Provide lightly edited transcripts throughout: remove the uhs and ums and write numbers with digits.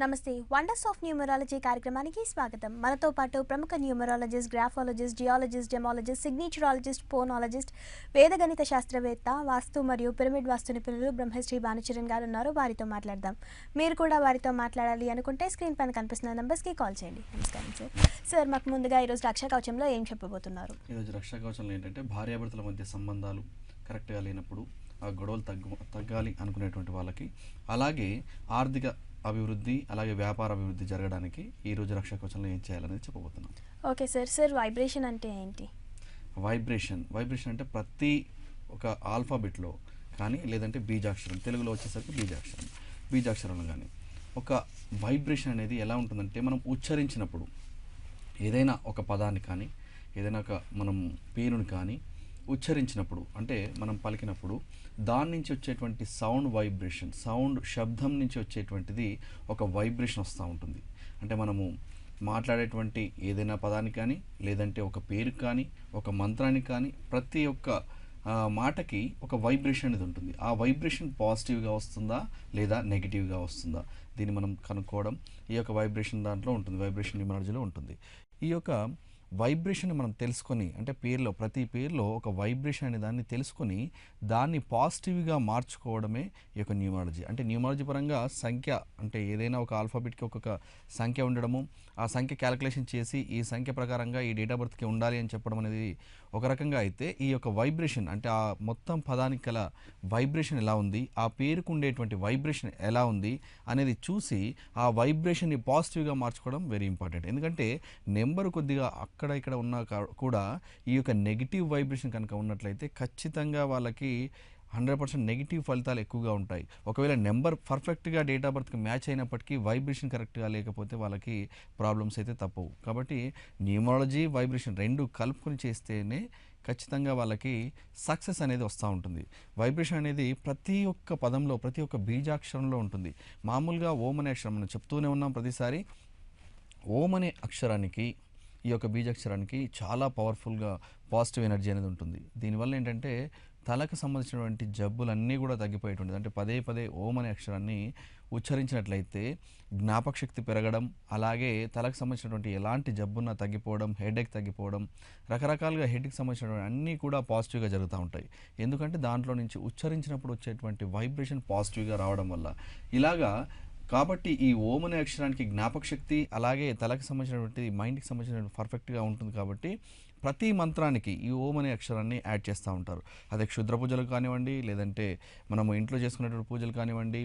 నమస్తే wonders of numerology కార్యక్రమానికి స్వాగతం. మనతో పాటు ప్రముఖ న్యూమరాలజిస్ట్, గ్రాఫాలజిస్ట్, జియాలజిస్ట్, డెమాలజిస్ట్, సిగ్నేచరాలజిస్ట్, ఫోనాలజిస్ట్, వేదగణిత శాస్త్రవేత్త, వాస్తు మరియు పిరమిడ్ వాస్తు నిపుణులు బ్రహ్మశ్రీ భానుచరణ్ గారు ఉన్నారు. వారితో మాట్లాడదాం. మీరు కూడా వారితో మాట్లాడాలి అనుకుంటే స్క్రీన్ పైన కనిపిస్తున్న నంబర్స్కి కాల్ చేయండి. నమస్కారం సార్. సార్, మాకు ముందుగా ఈరోజు రక్షా కవచంలో ఏం చెప్పబోతున్నారు? ఈరోజు రక్షా కవచంలో ఏంటంటే భార్యాభర్తల మధ్య సంబంధాలు కరెక్ట్గా లేనప్పుడు ఆ గొడవలు తగ్గాలి అనుకునేటువంటి వాళ్ళకి, అలాగే ఆర్థిక అభివృద్ధి, అలాగే వ్యాపార అభివృద్ధి జరగడానికి ఈరోజు రక్షా కవచంలో ఏం చేయాలనేది చెప్పబోతున్నాం. ఓకే సార్, వైబ్రేషన్ అంటే ఏంటి? వైబ్రేషన్ అంటే ప్రతి ఒక ఆల్ఫాబెట్లో కానీ లేదంటే బీజాక్షరం, తెలుగులో వచ్చేసరికి బీజాక్షరంలో కానీ ఒక వైబ్రేషన్ అనేది ఎలా ఉంటుందంటే, మనం ఉచ్చరించినప్పుడు ఏదైనా ఒక పదాన్ని కానీ ఏదైనా ఒక మనం పేరుని కానీ ఉచ్చరించినప్పుడు, అంటే మనం పలికినప్పుడు దాని నుంచి వచ్చేటువంటి సౌండ్ వైబ్రేషన్, శబ్దం నుంచి వచ్చేటువంటిది ఒక వైబ్రేషన్ వస్తూ ఉంటుంది. అంటే మనము మాట్లాడేటువంటి ఏదైనా పదానికి కానీ లేదంటే ఒక పేరుకి కానీ ఒక మంత్రానికి కానీ ప్రతి ఒక్క మాటకి ఒక వైబ్రేషన్ అనేది ఉంటుంది. ఆ వైబ్రేషన్ పాజిటివ్గా వస్తుందా లేదా నెగిటివ్గా వస్తుందా, దీన్ని మనం కనుక్కోవడం ఈ యొక్క వైబ్రేషన్ దాంట్లో ఉంటుంది, వైబ్రేషన్ న్యూమరాలజీలో ఉంటుంది. ఈ యొక్క వైబ్రేషన్ మనం తెలుసుకొని, అంటే ప్రతి పేరులో ఒక వైబ్రేషన్ అనే దాన్ని తెలుసుకొని దాన్ని పాజిటివ్గా మార్చుకోవడమే ఈ యొక్క న్యూమరాలజీ. అంటే న్యూమరాలజీ పరంగా సంఖ్య, అంటే ఏదైనా ఒక ఆల్ఫాబెట్కి ఒక్కొక్క సంఖ్య ఉండడము, ఆ సంఖ్య క్యాలిక్యులేషన్ చేసి ఈ సంఖ్య ప్రకారంగా ఈ డేట్ ఆఫ్ బర్త్కి ఉండాలి అని చెప్పడం అనేది ఒక రకంగా అయితే, ఈ యొక్క వైబ్రేషన్ అంటే ఆ మొత్తం పదానికి గల వైబ్రేషన్ ఎలా ఉంది, ఆ పేరుకు ఉండేటువంటి వైబ్రేషన్ ఎలా ఉంది అనేది చూసి ఆ వైబ్రేషన్ని పాజిటివ్గా మార్చుకోవడం వెరీ ఇంపార్టెంట్. ఎందుకంటే నెంబర్ కొద్దిగా అక్కడ ఇక్కడ ఉన్నా కూడా ఈ యొక్క నెగిటివ్ వైబ్రేషన్ కనుక ఉన్నట్లయితే ఖచ్చితంగా వాళ్ళకి 100% నెగిటివ్ ఫలితాలు ఎక్కువగా ఉంటాయి. ఒకవేళ నెంబర్ పర్ఫెక్ట్గా డేట్ ఆఫ్ బర్త్కి మ్యాచ్ అయినప్పటికీ వైబ్రేషన్ కరెక్ట్గా లేకపోతే వాళ్ళకి ప్రాబ్లమ్స్ అయితే తప్పవు. కాబట్టి న్యూమరాలజీ, వైబ్రేషన్ రెండు కలుపుకొని చేస్తేనే ఖచ్చితంగా వాళ్ళకి సక్సెస్ అనేది వస్తూ ఉంటుంది. వైబ్రేషన్ అనేది ప్రతి ఒక్క పదంలో, ప్రతి ఒక్క బీజాక్షరంలో ఉంటుంది. మామూలుగా ఓం అనే అక్షరం మనం చెప్తూనే ఉన్నాం ప్రతిసారి. ఓం అనే అక్షరానికి, ఈ యొక్క బీజాక్షరానికి చాలా పవర్ఫుల్గా పాజిటివ్ ఎనర్జీ అనేది ఉంటుంది. దీనివల్ల ఏంటంటే తలకు సంబంధించినటువంటి జబ్బులన్నీ కూడా తగ్గిపోయేటువంటిది. అంటే పదే పదే ఓం అనే అక్షరాన్ని ఉచ్చరించినట్లయితే జ్ఞాపక శక్తి పెరగడం, అలాగే తలకు సంబంధించినటువంటి ఎలాంటి జబ్బున్నా తగ్గిపోవడం, హెడేక్ తగ్గిపోవడం, రకరకాలుగా హెడ్కి సంబంధించినటువంటి అన్నీ కూడా పాజిటివ్గా జరుగుతూ ఉంటాయి. ఎందుకంటే దాంట్లో నుంచి ఉచ్చరించినప్పుడు వచ్చేటువంటి వైబ్రేషన్ పాజిటివ్గా రావడం వల్ల ఇలాగా. కాబట్టి ఈ ఓం అనే అక్షరానికి జ్ఞాపక శక్తి, అలాగే తలకు సంబంధించినటువంటి మైండ్కి సంబంధించినటువంటి పర్ఫెక్ట్గా ఉంటుంది. కాబట్టి ప్రతి మంత్రానికి ఈ ఓం అనే అక్షరాన్ని యాడ్ చేస్తూ ఉంటారు. అదే క్షుద్ర పూజలు కానివ్వండి, లేదంటే మనము ఇంట్లో చేసుకునేటువంటి పూజలు కానివ్వండి,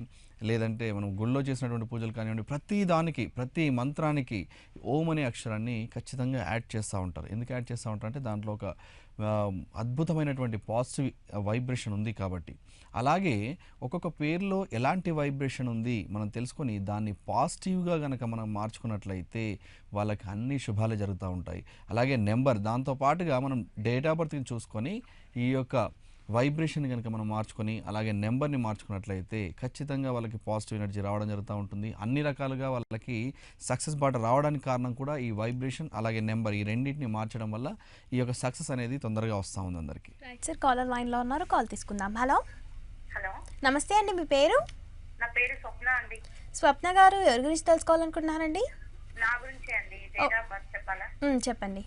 లేదంటే మనం గుళ్ళో చేసినటువంటి పూజలు కానివ్వండి, ప్రతి దానికి, ప్రతి మంత్రానికి ఓం అనే అక్షరాన్ని ఖచ్చితంగా యాడ్ చేస్తూ ఉంటారు. ఎందుకు యాడ్ చేస్తూ ఉంటారు అంటే దాంట్లో ఒక అద్భుతమైనటువంటి పాజిటివ్ వైబ్రేషన్ ఉంది కాబట్టి. అలాగే ఒక్కొక్క పేరులో ఎలాంటి వైబ్రేషన్ ఉంది మనం తెలుసుకొని దాన్ని పాజిటివ్గా కనుక మనం మార్చుకున్నట్లయితే వాళ్ళకి అన్ని శుభాలే జరుగుతూ ఉంటాయి. అలాగే నెంబర్, దాంతోపాటుగా మనం డేట్ ఆఫ్ బర్త్ని చూసుకొని ఈ యొక్క వైబ్రేషన్ కనుక మనం మార్చుకొని అలాగే నెంబర్ని మార్చుకున్నట్లయితే ఖచ్చితంగా వాళ్ళకి పాజిటివ్ ఎనర్జీ రావడం జరుగుతూ ఉంటుంది. అన్ని రకాలుగా వాళ్ళకి సక్సెస్ బాట రావడానికి కారణం కూడా ఈ వైబ్రేషన్ అలాగే నెంబర్, ఈ రెండింటిని మార్చడం వల్ల ఈ యొక్క సక్సెస్ అనేది తొందరగా వస్తూ ఉంది అందరికీ. రైట్ సార్, కాలర్ లైన్లో ఉన్నారు, కాల్ తీసుకుందాం. హలో. హలో, నమస్తే అండి, మీ పేరు? నా పేరు స్వప్న అండి. స్వప్న గారు, ఎవరి గురించి తెలుసుకోవాలనుకుంటున్నారండి? నా గురించి అండి. డేట్ ఆఫ్ బర్త్ చెప్పాలా? చెప్పండి.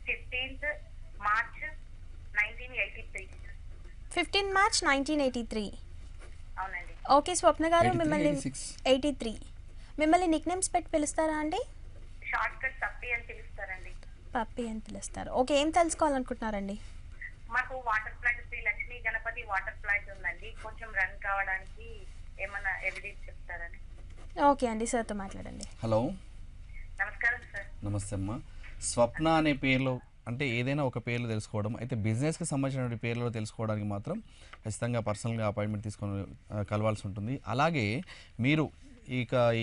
15th March 1983. 15 March 1983. అవునండి. ఓకే స్వప్న గారు, మిమ్మల్ని 83. మిమ్మల్ని నిక్ నేమ్స్ పెట్టి పిలుస్తారా అండి? షార్ట్ కట్ పప్పి అని పిలుస్తారండి. పప్పి అని పిలుస్తారు. ఓకే, ఏం తెలుసుకోవాలనుకుంటున్నారండి? మాకు water plant, Shri Lakshmi Ganapati water plant ఉందండి. కొంచెం రన్ కావడానికి ఏమన్నా ఎవిడెన్స్ చెప్తారని. ఓకే అండి, సార్తో మాట్లాడండి. హలో, నమస్కారం సార్. నమస్తే అమ్మ. స్వప్న అనే పేరులో, అంటే ఏదైనా ఒక పేర్లు తెలుసుకోవడం, అయితే బిజినెస్కి సంబంధించినటువంటి పేర్లలో తెలుసుకోవడానికి మాత్రం ఖచ్చితంగా పర్సనల్గా అపాయింట్మెంట్ తీసుకొని కలవాల్సి ఉంటుంది. అలాగే మీరు ఈ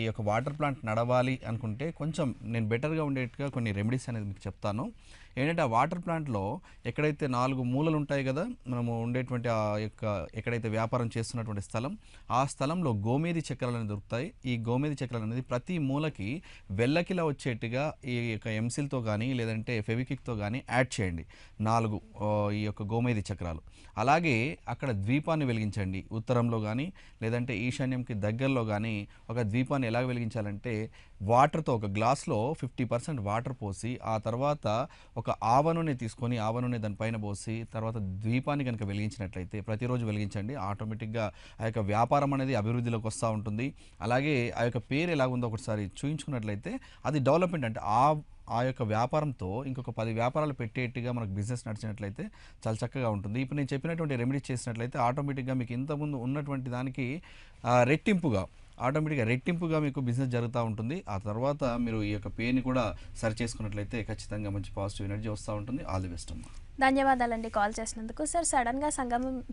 యొక్క వాటర్ ప్లాంట్ నడవాలి అనుకుంటే కొంచెం నేను బెటర్గా ఉండేట్టుగా కొన్ని రెమెడీస్ అనేది మీకు చెప్తాను. ఏంటంటే ఆ వాటర్ ప్లాంట్లో ఎక్కడైతే 4 మూలలు ఉంటాయి కదా, మనము ఉండేటువంటి ఆ యొక్క ఎక్కడైతే వ్యాపారం చేస్తున్నటువంటి స్థలం, ఆ స్థలంలో గోమేది చక్రాలు అనేవి దొరుకుతాయి. ఈ గోమేది చక్రాలు అనేది ప్రతి మూలకి వెళ్ళకిలా వచ్చేట్టుగా ఈ యొక్క ఎంసిల్తో కానీ లేదంటే ఫెవికిక్తో కానీ యాడ్ చేయండి 4 ఈ యొక్క గోమేది చక్రాలు. అలాగే అక్కడ ద్వీపాన్ని వెలిగించండి. ఉత్తరంలో కానీ లేదంటే ఈశాన్యంకి దగ్గరలో కానీ ఒక ద్వీపాన్ని ఎలా వెలిగించాలంటే వాటర్తో ఒక గ్లాస్లో 50% వాటర్ పోసి ఆ తర్వాత ఒక ఆవ నూనె తీసుకొని ఆవ నూనె దానిపైన పోసి తర్వాత ద్వీపాన్ని కనుక వెలిగించినట్లయితే ప్రతిరోజు వెలిగించండి. ఆటోమేటిక్గా ఆ యొక్క వ్యాపారం అనేది అభివృద్ధిలోకి వస్తూ ఉంటుంది. అలాగే ఆ యొక్క పేరు ఎలాగుందో ఒకసారి చూయించుకున్నట్లయితే అది డెవలప్మెంట్ అంటే ఆ యొక్క వ్యాపారంతో ఇంకొక 10 వ్యాపారాలు పెట్టేట్టుగా మనకు బిజినెస్ నడిచినట్లయితే చాలా చక్కగా ఉంటుంది. ఇప్పుడు నేను చెప్పినటువంటి రెమెడీస్ చేసినట్లయితే ఆటోమేటిక్గా మీకు ఇంతకుముందు ఉన్నటువంటి దానికి రెట్టింపుగా మీకు బిజినెస్ జరుగుతూ ఉంటుంది. ఆ తర్వాత మీరు ఈ యొక్క పేరుని కూడా సరి చేసుకున్నట్లయితే ఖచ్చితంగా మంచి పాజిటివ్ ఎనర్జీ వస్తూ ఉంటుంది. ఆల్ ది బెస్ట్ అమ్మా. ధన్యవాదాలండి కాల్ చేసినందుకు. సార్, సడన్గా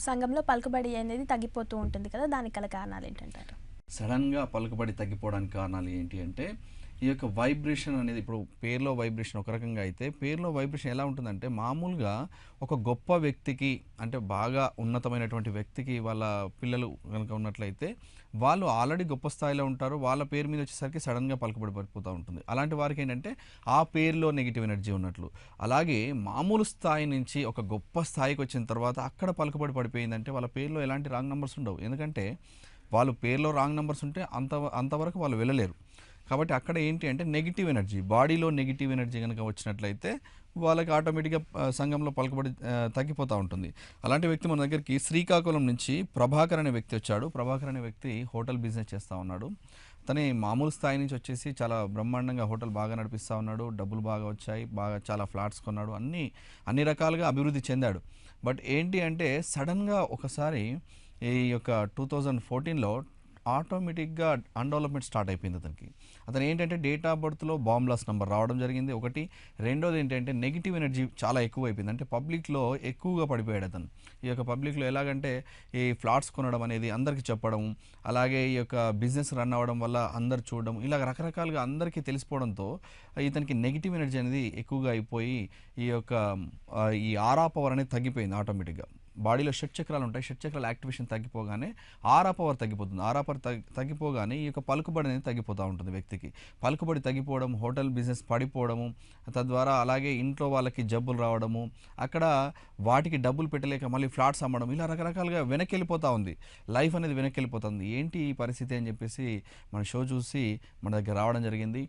సంఘంలో పలుకుబడి అనేది తగ్గిపోతూ ఉంటుంది కదా, దానికి గల కారణాలు ఏంటంటారు? సడన్గా పలుకుబడి తగ్గిపోవడానికి కారణాలు ఏంటి అంటే ఈ యొక్క వైబ్రేషన్ అనేది, ఇప్పుడు పేరులో వైబ్రేషన్ ఒక రకంగా అయితే పేరులో వైబ్రేషన్ ఎలా ఉంటుందంటే మామూలుగా ఒక గొప్ప వ్యక్తికి అంటే బాగా ఉన్నతమైనటువంటి వ్యక్తికి వాళ్ళ పిల్లలు కనుక ఉన్నట్లయితే వాళ్ళు ఆల్రెడీ గొప్ప స్థాయిలో ఉంటారు. వాళ్ళ పేరు మీద వచ్చేసరికి సడన్గా పలుకుబడి పడిపోతూ ఉంటుంది. అలాంటి వారికి ఏంటంటే ఆ పేరులో నెగిటివ్ ఎనర్జీ ఉన్నట్లు. అలాగే మామూలు స్థాయి నుంచి ఒక గొప్ప స్థాయికి వచ్చిన తర్వాత అక్కడ పలుకుబడి పడిపోయిందంటే వాళ్ళ పేరులో ఎలాంటి రాంగ్ నెంబర్స్ ఉండవు. ఎందుకంటే వాళ్ళు పేరులో రాంగ్ నెంబర్స్ ఉంటే అంతవరకు వాళ్ళు వెళ్ళలేరు. కాబట్టి అక్కడ ఏంటి అంటే నెగిటివ్ ఎనర్జీ, బాడీలో నెగిటివ్ ఎనర్జీ కనుక వచ్చినట్లయితే వాళ్ళకి ఆటోమేటిక్గా సంఘంలో పలుకుబడి తగ్గిపోతూ ఉంటుంది. అలాంటి వ్యక్తి మన దగ్గరికి శ్రీకాకుళం నుంచి ప్రభాకర్ అనే వ్యక్తి వచ్చాడు. ప్రభాకర్ అనే వ్యక్తి హోటల్ బిజినెస్ చేస్తూ ఉన్నాడు. తనే మామూలు స్థాయి నుంచి వచ్చేసి చాలా బ్రహ్మాండంగా హోటల్ బాగా నడిపిస్తూ ఉన్నాడు. డబ్బులు బాగా వచ్చాయి, బాగా చాలా ఫ్లాట్స్ కొన్నాడు, అన్ని రకాలుగా అభివృద్ధి చెందాడు. బట్ ఏంటి అంటే సడన్గా ఒకసారి ఈ యొక్క 2014లో ఆటోమేటిక్గా అన్డెవలప్మెంట్ స్టార్ట్ అయిపోయింది అతనికి. అతను ఏంటంటే డేట్ ఆఫ్ బర్త్లో బాంబ్లాస్ నెంబర్ రావడం జరిగింది ఒకటి. రెండోది ఏంటంటే నెగిటివ్ ఎనర్జీ చాలా ఎక్కువ అయిపోయింది. అంటే పబ్లిక్లో ఎక్కువగా పడిపోయాడు అతను. ఈ యొక్క పబ్లిక్లో ఎలాగంటే ఈ ఫ్లాట్స్ కొనడం అనేది అందరికీ చెప్పడం, అలాగే ఈ యొక్క బిజినెస్ రన్ అవ్వడం వల్ల అందరు చూడడం, ఇలా రకరకాలుగా అందరికీ తెలిసిపోవడంతో ఇతనికి నెగిటివ్ ఎనర్జీ అనేది ఎక్కువగా అయిపోయి ఈ యొక్క ఈ ఆరా పవర్ అనేది తగ్గిపోయింది ఆటోమేటిక్గా. బాడీలో షట్చక్రాలు ఉంటాయి. షట్చక్రాల యాక్టివేషన్ తగ్గిపోగానే ఆరా పవర్ తగ్గిపోతుంది. ఆరా పవర్ తగ్గిపోగానే ఈ యొక్క పలుకుబడి అనేది తగ్గిపోతూ ఉంటుంది వ్యక్తికి. పలుకుబడి తగ్గిపోవడం, హోటల్ బిజినెస్ పడిపోవడము, తద్వారా అలాగే ఇంట్లో వాళ్ళకి జబ్బులు రావడము, అక్కడ వాటికి డబ్బులు పెట్టలేక మళ్ళీ ఫ్లాట్స్ అమ్మడం, ఇలా రకరకాలుగా వెనక్కి వెళ్ళిపోతూ ఉంది. లైఫ్ అనేది వెనక్కి వెళ్ళిపోతుంది. ఏంటి ఈ పరిస్థితి అని చెప్పేసి మన షో చూసి మన దగ్గర రావడం జరిగింది.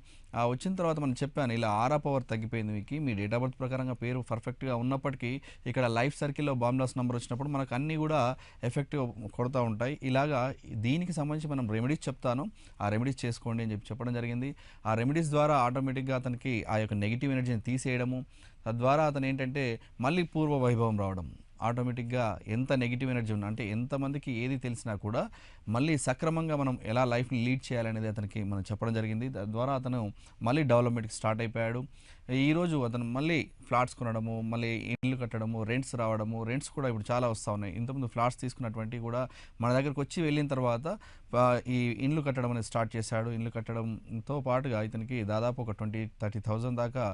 వచ్చిన తర్వాత మనం చెప్పాను, ఇలా ఆరా పవర్ తగ్గిపోయింది మీకు. మీ డేట్ ఆఫ్ బర్త్ ప్రకారంగా పేరు పర్ఫెక్ట్గా ఉన్నప్పటికీ ఇక్కడ లైఫ్ సర్కిల్లో బాంబ్లాస్ నెంబర్ వచ్చినప్పుడు మనకు అన్నీ కూడా ఎఫెక్టివ్ కొడుతూ ఉంటాయి. ఇలాగా దీనికి సంబంధించి మనం రెమెడీస్ చెప్తాను, ఆ రెమెడీస్ చేసుకోండి అని చెప్పడం జరిగింది. ఆ రెమెడీస్ ద్వారా ఆటోమేటిక్గా అతనికి ఆ యొక్క నెగిటివ్ ఎనర్జీని తీసేయడము, తద్వారా అతను ఏంటంటే మళ్ళీ పూర్వ వైభవం రావడం. ఆటోమేటిక్గా ఎంత నెగిటివ్ ఎనర్జీ ఉన్నా అంటే ఎంతమందికి ఏది తెలిసినా కూడా మళ్ళీ సక్రమంగా మనం ఎలా లైఫ్ని లీడ్ చేయాలనేది అతనికి మనం చెప్పడం జరిగింది. తద్వారా అతను మళ్ళీ డెవలప్మెంట్కి స్టార్ట్ అయిపోయాడు. ఈరోజు అతను మళ్ళీ ఫ్లాట్స్ కొనడము, మళ్ళీ ఇల్లు కట్టడము, రెంట్స్ రావడము, రెంట్స్ కూడా ఇప్పుడు చాలా వస్తూ ఉన్నాయి. ఇంతకుముందు ఫ్లాట్స్ తీసుకున్నటువంటి కూడా మన దగ్గరకు వచ్చి వెళ్ళిన తర్వాత ఈ ఇండ్లు కట్టడం అనేది స్టార్ట్ చేశాడు. ఇండ్లు కట్టడంతో పాటుగా ఇతనికి దాదాపు ఒక 20-30,000 దాకా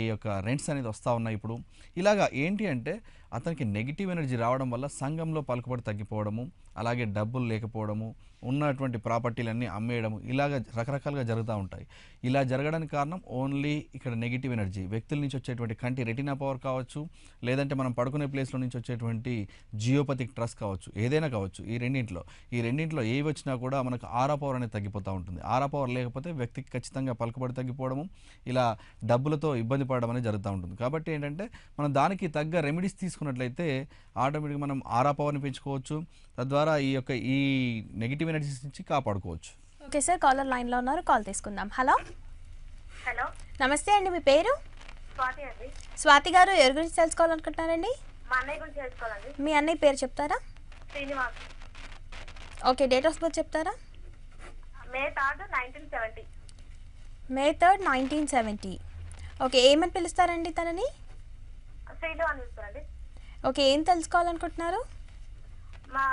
ఈ యొక్క రెంట్స్ అనేది వస్తూ ఉన్నాయి ఇప్పుడు. ఇలాగా ఏంటి అంటే అతనికి నెగిటివ్ ఎనర్జీ రావడం వల్ల సంఘంలో పలుకుబడి తగ్గిపోవడము, అలాగే డబ్బులు లేకపోవడము, ఉన్నటువంటి ప్రాపర్టీలన్నీ అమ్మేయడము, ఇలాగ రకరకాలుగా జరుగుతూ ఉంటాయి. ఇలా జరగడానికి కారణం ఓన్లీ ఇక్కడ నెగిటివ్ ఎనర్జీ, వ్యక్తుల నుంచి వచ్చేటువంటి కంటి రెటినా పవర్ కావచ్చు, లేదంటే మనం పడుకునే ప్లేస్లో నుంచి వచ్చేటువంటి జియోపతిక్ ట్రస్ కావచ్చు, ఏదైనా కావచ్చు. ఈ రెండింటిలో ఏవి వచ్చినా కూడా మనకు ఆరా పవర్ అనేది తగ్గిపోతూ ఉంటుంది. ఆరా పవర్ లేకపోతే వ్యక్తికి ఖచ్చితంగా పలుకుబడి తగ్గిపోవడము, ఇలా డబ్బులతో ఇబ్బంది పడడం అనేది జరుగుతూ ఉంటుంది. కాబట్టి ఏంటంటే మనం దానికి తగ్గ రెమెడీస్ తీసుకున్నట్లయితే ఆటోమేటిక్గా మనం ఆరా పవర్ని పెంచుకోవచ్చు. తద్వారా ఈ నెగిటివ్ ఎనర్జీస్ నుంచి కాపాడుకోవచ్చు. ఓకే సార్, కాలర్ లైన్లో ఉన్నారు, కాల్ తీసుకుందాం. హలో హలో, నమస్తే అండి, మీ పేరు? స్వాతి అండి. స్వాతి గారు, ఎవరి గురించి తెలుసుకోవాలనుకుంటున్నారండి? మా అన్నయ్య గురించి తెలుసుకోవాలండి. మీ అన్నయ్య పేరు చెప్తారా? Srinivas. Okay, date of birth చెప్తారా? మే 3, 1970. మే 3, 1970. ఓకే, ఏమని పిలుస్తారండి తనని? శ్రీలు అని పిలుస్తారండి. ఓకే, ఏం తెలుసుకోవాలనుకుంటున్నారు? మా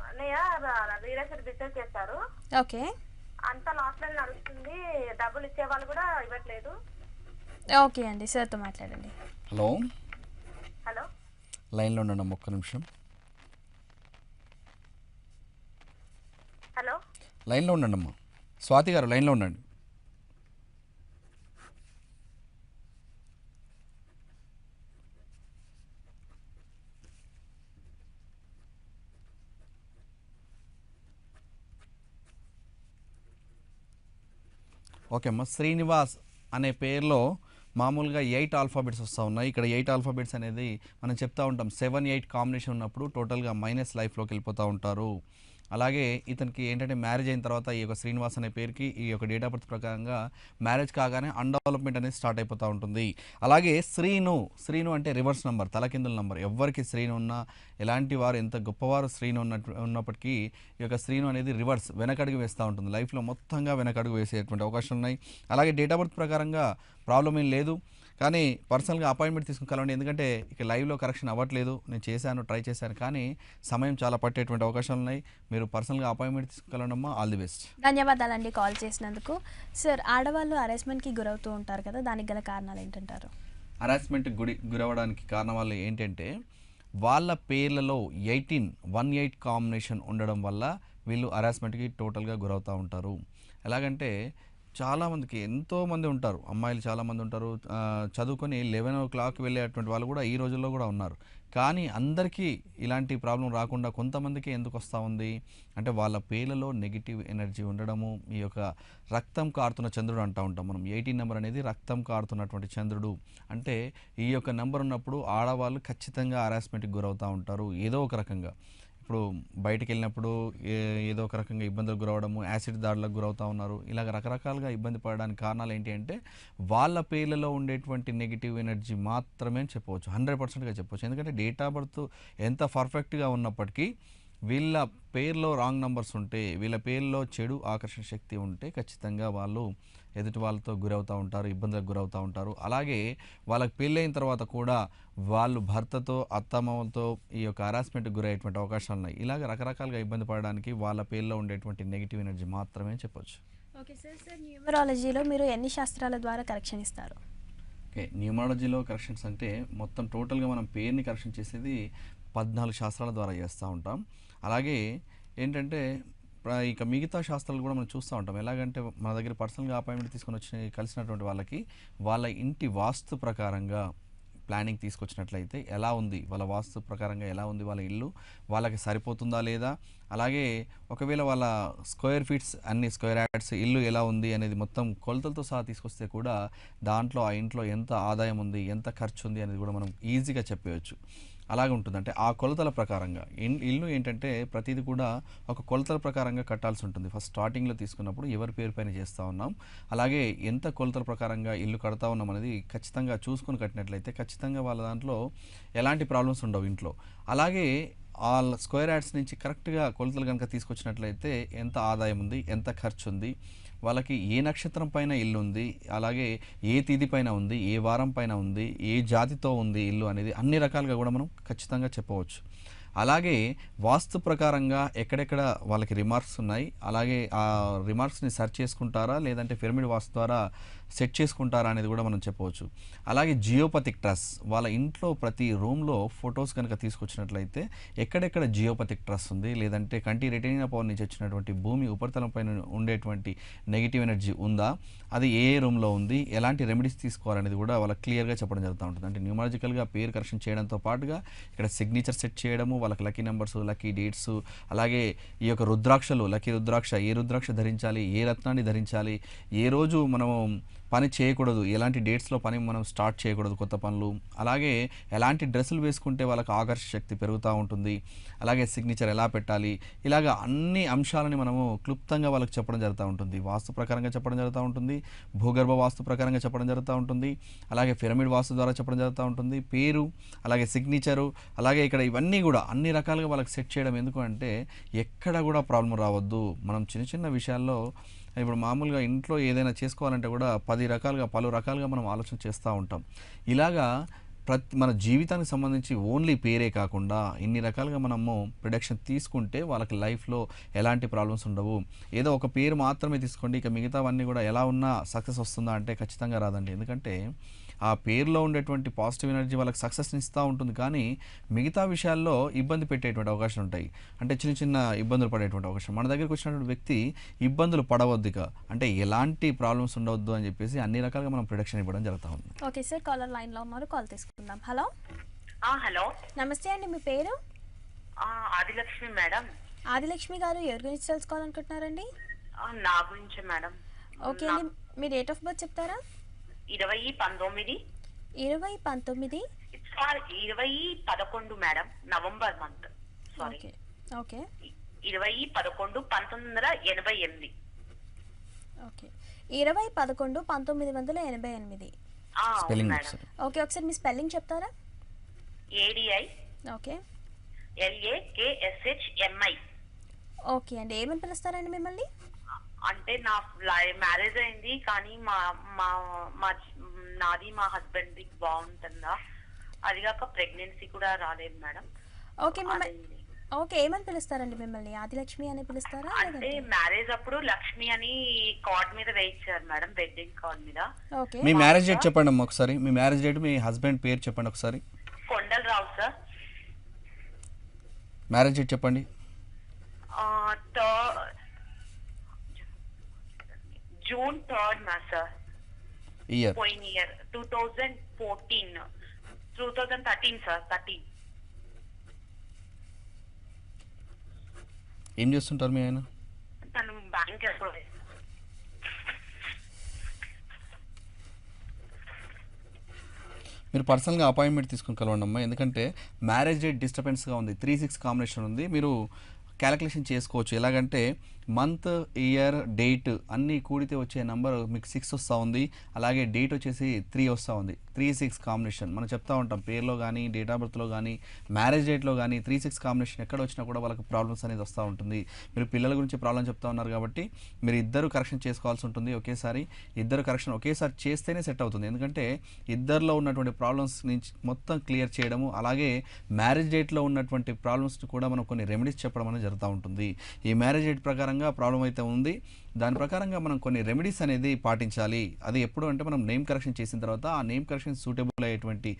అన్నయ్య రియల్ ఎస్టేట్ బిజినెస్ చేస్తారు. ఓకే, అంతా లాస్ లో నడుస్తుంది, డబ్బులు ఇచ్చే వాళ్ళు కూడా ఇవ్వట్లేదు. ఓకే అండి, సార్తో మాట్లాడండి. హలో, హలో లైన్లో ఉండండి ఒక్క నిమిషం. హలో లైన్లో ఉండండి అమ్మా. స్వాతి గారు లైన్లో ఉండండి. ఓకే అమ్మా, శ్రీనివాస్ అనే పేరులో మామూలుగా 8 ఆల్ఫాబెట్స్ వస్తూ ఉన్నాయి. ఇక్కడ 8 ఆల్ఫాబెట్స్ అనేది మనం చెప్తా ఉంటాం. 7, 8 కాంబినేషన్ ఉన్నప్పుడు టోటల్గా మైనస్ లైఫ్లోకి వెళ్ళిపోతూ ఉంటారు. అలాగే ఇతనికి ఏంటంటే మ్యారేజ్ అయిన తర్వాత ఈ యొక్క శ్రీనివాస్ అనే పేరుకి ఈ యొక్క డేట్ ఆఫ్ బర్త్ ప్రకారంగా మ్యారేజ్ కాగానే అన్డెవలప్మెంట్ అనేది స్టార్ట్ అయిపోతూ ఉంటుంది. అలాగే శ్రీను అంటే రివర్స్ నెంబర్, తలకిందుల నెంబర్. ఎవరికి శ్రీను ఉన్నా, ఎలాంటి వారు ఎంత గొప్పవారు శ్రీను ఉన్నప్పటికీ ఈ యొక్క శ్రీను అనేది రివర్స్, వెనకడుగు వేస్తూ ఉంటుంది. లైఫ్లో మొత్తంగా వెనకడుగు వేసేటువంటి అవకాశాలు ఉన్నాయి. అలాగే డేట్ ఆఫ్ బర్త్ ప్రకారంగా ప్రాబ్లం ఏం లేదు, కానీ పర్సనల్గా అపాయింట్మెంట్ తీసుకుని కలవండి. ఎందుకంటే ఇక లైవ్లో కరెక్షన్ అవ్వట్లేదు. నేను ట్రై చేశాను, కానీ సమయం చాలా పట్టేటువంటి అవకాశాలు ఉన్నాయి. మీరు పర్సనల్గా అపాయింట్మెంట్ తీసుకుని కలవండమ్మా. All the best. ధన్యవాదాలండి కాల్ చేసినందుకు. సార్, ఆడవాళ్ళు హరాస్మెంట్కి గురవుతూ ఉంటారు కదా, దానికి గల కారణాలు ఏంటంటారు? హరాస్మెంట్కి గురవడానికి కారణం వల్ల ఏంటంటే వాళ్ళ పేర్లలో 18 కాంబినేషన్ ఉండడం వల్ల వీళ్ళు హరాస్మెంట్కి టోటల్గా గురవుతూ ఉంటారు. ఎలాగంటే చాలామందికి ఎంతోమంది ఉంటారు, అమ్మాయిలు చాలామంది ఉంటారు, చదువుకొని 11 o'clock వెళ్ళేటువంటి వాళ్ళు కూడా ఈ రోజుల్లో కూడా ఉన్నారు. కానీ అందరికీ ఇలాంటి ప్రాబ్లం రాకుండా కొంతమందికి ఎందుకు వస్తూ ఉంది అంటే వాళ్ళ పేర్లలో నెగిటివ్ ఎనర్జీ ఉండడము. ఈ యొక్క రక్తం కారుతున్న చంద్రుడు అంటూ ఉంటాం మనం. 18 నెంబర్ అనేది రక్తం కారుతున్నటువంటి చంద్రుడు. అంటే ఈ యొక్క నెంబర్ ఉన్నప్పుడు ఆడవాళ్ళు ఖచ్చితంగా హరాస్మెంట్కి గురవుతూ ఉంటారు ఏదో ఒక రకంగా. ఇప్పుడు బయటికి వెళ్ళినప్పుడు ఏదో ఒక రకంగా ఇబ్బందులకు గురవడము, యాసిడ్ దాడులకు గురవుతూ ఉన్నారు. ఇలాగ రకరకాలుగా ఇబ్బంది పడడానికి కారణాలు ఏంటి అంటే వాళ్ళ పేర్లలో ఉండేటువంటి నెగిటివ్ ఎనర్జీ మాత్రమే చెప్పవచ్చు. 100%గా చెప్పవచ్చు. ఎందుకంటే డేట్ ఆఫ్ బర్త్ ఎంత పర్ఫెక్ట్గా ఉన్నప్పటికీ వీళ్ళ పేర్లో రాంగ్ నంబర్స్ ఉంటే, వీళ్ళ పేర్లో చెడు ఆకర్షణ శక్తి ఉంటే ఖచ్చితంగా వాళ్ళు ఎదుటి వాళ్ళతో గురవుతూ ఉంటారు, ఇబ్బందులకు గురవుతూ ఉంటారు. అలాగే వాళ్ళకి పెళ్ళైన తర్వాత కూడా వాళ్ళు భర్తతో, అత్తమామలతో ఈ యొక్క హరాస్మెంట్కి గురయ్యేటువంటి అవకాశాలు ఉన్నాయి. ఇలాగ రకరకాలుగా ఇబ్బంది పడడానికి వాళ్ళ పేర్లో ఉండేటువంటి నెగిటివ్ ఎనర్జీ మాత్రమే చెప్పొచ్చు. ఓకే సార్, న్యూమరాలజీలో మీరు ఎన్ని శాస్త్రాల ద్వారా కరెక్షన్ ఇస్తారు? ఓకే, న్యూమరాలజీలో కరెక్షన్స్ అంటే మొత్తం టోటల్గా మనం పేరుని కరెక్షన్ చేసేది 14 శాస్త్రాల ద్వారా చేస్తూ ఉంటాం. అలాగే ఏంటంటే ఇక మిగతా శాస్త్రాలు కూడా మనం చూస్తూ ఉంటాం. ఎలాగంటే మన దగ్గర పర్సనల్గా అపాయింట్మెంట్ తీసుకొని వచ్చి కలిసినటువంటి వాళ్ళకి వాళ్ళ ఇంటి వాస్తు ప్రకారంగా ప్లానింగ్ తీసుకొచ్చినట్లయితే ఎలా ఉంది, వాళ్ళ వాస్తు ప్రకారంగా ఎలా ఉంది వాళ్ళ ఇల్లు, వాళ్ళకి సరిపోతుందా లేదా, అలాగే ఒకవేళ వాళ్ళ స్క్వేర్ ఫీట్స్ అన్ని స్క్వేర్ యార్డ్స్ ఇల్లు ఎలా ఉంది అనేది మొత్తం కొలతలతో సహా తీసుకొస్తే కూడా దాంట్లో ఆ ఇంట్లో ఎంత ఆదాయం ఉంది, ఎంత ఖర్చు ఉంది అనేది కూడా మనం ఈజీగా చెప్పవచ్చు. అలాగే ఉంటుంది. అంటే ఆ కొలతల ప్రకారంగా ఇల్లు ఏంటంటే ప్రతిదీ కూడా ఒక కొలతల ప్రకారంగా కట్టాల్సి ఉంటుంది. ఫస్ట్ స్టార్టింగ్లో తీసుకున్నప్పుడు ఎవరి పేరు పైన చేస్తూ ఉన్నాం, అలాగే ఎంత కొలతల ప్రకారంగా ఇల్లు కడతా ఉన్నాం అనేది ఖచ్చితంగా చూసుకొని కట్టినట్లయితే ఖచ్చితంగా వాళ్ళ దాంట్లో ఎలాంటి ప్రాబ్లమ్స్ ఉండవు ఇంట్లో. అలాగే ఆ స్క్వేర్ యార్డ్స్ నుంచి కరెక్ట్గా కొలతలు కనుక తీసుకొచ్చినట్లయితే ఎంత ఆదాయం ఉంది, ఎంత ఖర్చు ఉంది, వాళ్ళకి ఏ నక్షత్రం పైన ఇల్లు ఉంది, అలాగే ఏ తేదీ పైన ఉంది, ఏ వారం పైన ఉంది, ఏ జాతితో ఉంది ఇల్లు అనేది అన్ని రకాలుగా కూడా మనం ఖచ్చితంగా చెప్పవచ్చు. అలాగే వాస్తు ప్రకారంగా ఎక్కడెక్కడ వాళ్ళకి రిమార్క్స్ ఉన్నాయి, అలాగే ఆ రిమార్క్స్ని సెర్చ్ చేసుకుంటారా లేదంటే పిరమిడ్ వాస్తు ద్వారా సెట్ చేసుకుంటారా అనేది కూడా మనం చెప్పవచ్చు. అలాగే జియోపతిక్ ట్రస్, వాళ్ళ ఇంట్లో ప్రతి రూమ్లో ఫొటోస్ కనుక తీసుకొచ్చినట్లయితే ఎక్కడెక్కడ జియోపతిక్ ట్రస్ ఉంది, లేదంటే కంటి రెటీనా పవర్ నుంచి వచ్చినటువంటి భూమి ఉపరితలం పైన ఉండేటువంటి నెగిటివ్ ఎనర్జీ ఉందా, అది ఏ రూమ్లో ఉంది, ఎలాంటి రెమెడీస్ తీసుకోవాలనేది కూడా వాళ్ళకి క్లియర్గా చెప్పడం జరుగుతూ ఉంటుంది. అంటే న్యూమరాలజికల్గా పేరు కరెక్షన్ చేయడంతో పాటుగా ఇక్కడ సిగ్నేచర్ సెట్ చేయడము, వాళ్ళకి లక్కీ నెంబర్స్, లక్కీ డేట్స్, అలాగే ఈ యొక్క రుద్రాక్షలు, లక్కీ రుద్రాక్ష, ఏ రుద్రాక్ష ధరించాలి, ఏ రత్నాన్ని ధరించాలి, ఏ రోజు మనము పని చేయకూడదు, ఎలాంటి డేట్స్లో పని మనం స్టార్ట్ చేయకూడదు కొత్త పనులు, అలాగే ఎలాంటి డ్రెస్సులు వేసుకుంటే వాళ్ళకి ఆకర్షణ శక్తి పెరుగుతూ ఉంటుంది, అలాగే సిగ్నేచర్ ఎలా పెట్టాలి, ఇలాగ అన్ని అంశాలని మనము క్లుప్తంగా వాళ్ళకి చెప్పడం జరుగుతూ ఉంటుంది. వాస్తు ప్రకారంగా చెప్పడం జరుగుతూ ఉంటుంది, భూగర్భ వాస్తు ప్రకారంగా చెప్పడం జరుగుతూ ఉంటుంది, అలాగే పిరమిడ్ వాస్తు ద్వారా చెప్పడం జరుగుతూ ఉంటుంది, పేరు, అలాగే సిగ్నేచరు, అలాగే ఇక్కడ ఇవన్నీ కూడా అన్ని రకాలుగా వాళ్ళకి సెట్ చేయడం. ఎందుకు అంటే ఎక్కడ కూడా ప్రాబ్లం రావద్దు. మనం చిన్న చిన్న విషయాల్లో ఇప్పుడు మామూలుగా ఇంట్లో ఏదైనా చేసుకోవాలంటే కూడా పలు రకాలుగా మనం ఆలోచన చేస్తూ ఉంటాం. ఇలాగా మన జీవితానికి సంబంధించి ఓన్లీ పేరే కాకుండా ఇన్ని రకాలుగా మనము ప్రొడక్షన్ తీసుకుంటే వాళ్ళకి లైఫ్లో ఎలాంటి ప్రాబ్లమ్స్ ఉండవు. ఏదో ఒక పేరు మాత్రమే తీసుకోండి, ఇక మిగతావన్నీ కూడా ఎలా ఉన్నా సక్సెస్ వస్తుందా అంటే ఖచ్చితంగా రాదండి. ఎందుకంటే ఆ పేరులో ఉండేటువంటి పాజిటివ్ ఎనర్జీ వాళ్ళకి సక్సెస్ని ఇస్తూ ఉంటుంది, కానీ మిగతా విషయాల్లో ఇబ్బంది పెట్టేటువంటి అవకాశం ఉంటాయి. అంటే చిన్న చిన్న ఇబ్బందులు పడేటువంటి అవకాశం. మన దగ్గరికి వచ్చినటువంటి వ్యక్తి ఇబ్బందులు పడవద్దుగా, అంటే ఎలాంటి ప్రాబ్లమ్స్ ఉండవద్దు అని చెప్పేసి అన్ని రకాలుగా మనం ప్రొడక్షన్ ఇవ్వడం జరుగుతూ ఉంది. ఓకే సార్, కాలర్ లైన్లో ఉన్నారు, కాల్ తీసుకుందాం. హలో, హలో, నమస్తే అండి, మీ పేరు? ఆదిలక్ష్మి మేడం. ఆదిలక్ష్మి గారు, ఎవరి గురించి తెలుసుకోవాలనుకుంటున్నారండి? నా గురించి మేడం. ఓకే అండి, మీ డేట్ ఆఫ్ బర్త్ చెప్తారా? 2019. 2019. 2011 madam, November month. Sorry, okay okay 2011 1988. Okay 2011 1988. Spelling madam. ఒకసారి. ఓకే, ఒకసారి మీ స్పెల్లింగ్ చెప్తారా? ADI okay LAKSHMI. ఓకే అండి, ఏమని పిలుస్తారండి మిమ్మల్ని? అంటే నా మ్యారేజ్ అయింది, కానీ మా మా మా నాది మా హస్బెండ్ బాగుంటుందా, అది కాక ప్రెగ్నెన్సీ కూడా రాలేదు మేడం. ఓకే ఓకే, ఏమని పిలుస్తారండి మిమ్మల్ని? ఆదిలక్ష్మి అని పిలుస్తారా? అంటే మ్యారేజ్ అప్పుడు లక్ష్మి అని కార్డ్ మీద వేయించారు మేడం, వెడ్డింగ్ కార్డ్ మీద. ఓకే, మీ మ్యారేజ్ డేట్ చెప్పండి అమ్మా ఒకసారి. మీ మ్యారేజ్ డేట్, మీ హస్బెండ్ పేరు చెప్పండి ఒకసారి. కొండలరావు సార్. మ్యారేజ్ డేట్ చెప్పండి. జూన్ 3rd మా సార్. ఇయర్ పోయిన ఇయర్ 2013 సార్. 13. ఏం చేస్తుంటారు మీ ఆయన? తను బ్యాంక్ ఎంప్లాయీ. మీరు పర్సనల్గా అపాయింట్మెంట్ తీసుకుని కలవండి అమ్మా, ఎందుకంటే మ్యారేజ్ డేట్ డిస్టర్బెన్స్గా ఉంది, 3-6 కాంబినేషన్ ఉంది. మీరు క్యాలిక్యులేషన్ చేసుకోవచ్చు. ఎలాగంటే మంత్, ఇయర్, డేట్ అన్నీ కూడితే వచ్చే నెంబర్ మీకు 6 వస్తూ ఉంది. అలాగే డేట్ వచ్చేసి 3 వస్తూ ఉంది. 3-6 కాంబినేషన్ మనం చెప్తా ఉంటాం. పేరులో కానీ, డేట్ ఆఫ్ బర్త్లో కానీ, మ్యారేజ్ డేట్లో కానీ 3-6 కాంబినేషన్ ఎక్కడ వచ్చినా కూడా వాళ్ళకి ప్రాబ్లమ్స్ అనేది వస్తూ ఉంటుంది. మీరు పిల్లల గురించి ప్రాబ్లం చెప్తా ఉన్నారు కాబట్టి మీరు ఇద్దరు కరెక్షన్ చేసుకోవాల్సి ఉంటుంది ఒకేసారి. ఇద్దరు కరెక్షన్ ఒకేసారి చేస్తేనే సెట్ అవుతుంది. ఎందుకంటే ఇద్దరిలో ఉన్నటువంటి ప్రాబ్లమ్స్ నుంచి మొత్తం క్లియర్ చేయడము, అలాగే మ్యారేజ్ డేట్లో ఉన్నటువంటి ప్రాబ్లమ్స్ కూడా మనం కొన్ని రెమెడీస్ చెప్పడం అనేది జరుగుతూ ఉంటుంది. ఈ మ్యారేజ్ డేట్ ప్రకారంగా ప్రాబ్లం అయితే ఉంది, దాని ప్రకారంగా మనం కొన్ని రెమెడీస్ అనేది పాటించాలి. అది ఎప్పుడు అంటే మనం నేమ్ కరెక్షన్ చేసిన తర్వాత ఆ నేమ్ కరెక్షన్ సూటబుల్ అయ్యేటువంటి